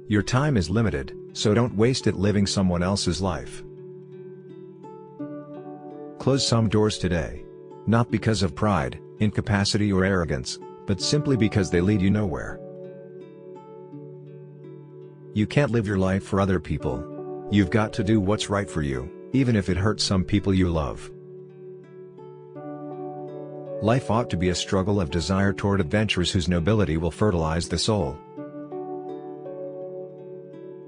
Your time is limited, so don't waste it living someone else's life. Close some doors today. Not because of pride, incapacity or arrogance, but simply because they lead you nowhere. You can't live your life for other people. You've got to do what's right for you, even if it hurts some people you love. Life ought to be a struggle of desire toward adventures whose nobility will fertilize the soul.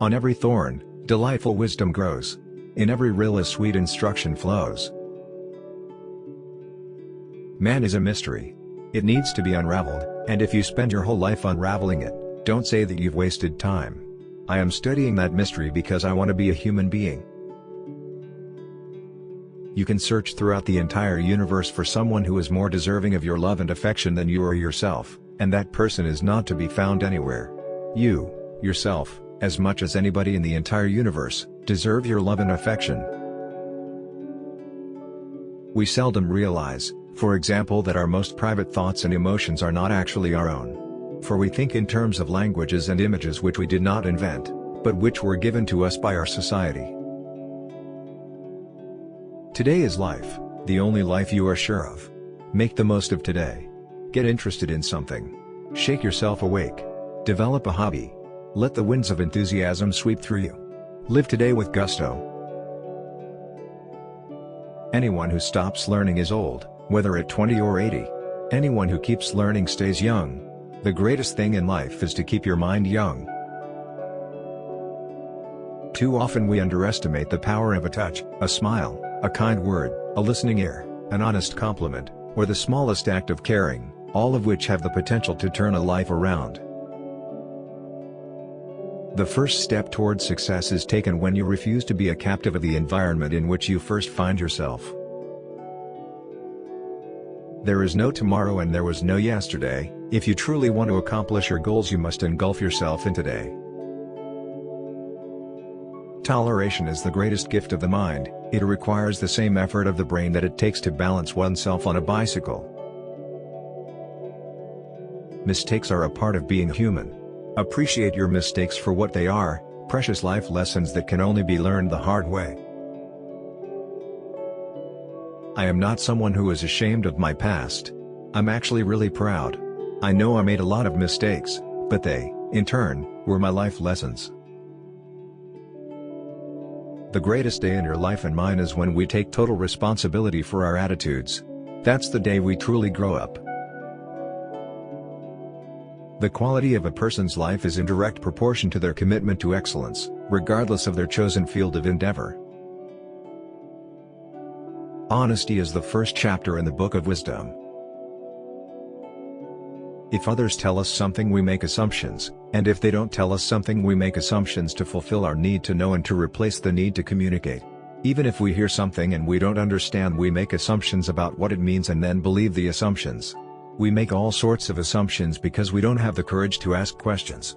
On every thorn, delightful wisdom grows. In every rill a sweet instruction flows. Man is a mystery. It needs to be unraveled, and if you spend your whole life unraveling it, don't say that you've wasted time. I am studying that mystery because I want to be a human being. You can search throughout the entire universe for someone who is more deserving of your love and affection than you are yourself, and that person is not to be found anywhere. You, yourself, as much as anybody in the entire universe, deserve your love and affection. We seldom realize, for example, that our most private thoughts and emotions are not actually our own. For we think in terms of languages and images which we did not invent, but which were given to us by our society. Today is life, the only life you are sure of. Make the most of today. Get interested in something. Shake yourself awake. Develop a hobby. Let the winds of enthusiasm sweep through you. Live today with gusto. Anyone who stops learning is old, whether at 20 or 80. Anyone who keeps learning stays young. The greatest thing in life is to keep your mind young. Too often we underestimate the power of a touch, a smile, a kind word, a listening ear, an honest compliment, or the smallest act of caring, all of which have the potential to turn a life around. The first step toward success is taken when you refuse to be a captive of the environment in which you first find yourself. There is no tomorrow and there was no yesterday. If you truly want to accomplish your goals, you must engulf yourself in today. Toleration is the greatest gift of the mind. It requires the same effort of the brain that it takes to balance oneself on a bicycle. Mistakes are a part of being human. Appreciate your mistakes for what they are, precious life lessons that can only be learned the hard way. I am not someone who is ashamed of my past. I'm actually really proud. I know I made a lot of mistakes, but they, in turn, were my life lessons. The greatest day in your life and mine is when we take total responsibility for our attitudes. That's the day we truly grow up. The quality of a person's life is in direct proportion to their commitment to excellence, regardless of their chosen field of endeavor. Honesty is the first chapter in the Book of Wisdom. If others tell us something, we make assumptions, and if they don't tell us something, we make assumptions to fulfill our need to know and to replace the need to communicate. Even if we hear something and we don't understand, we make assumptions about what it means and then believe the assumptions. We make all sorts of assumptions because we don't have the courage to ask questions.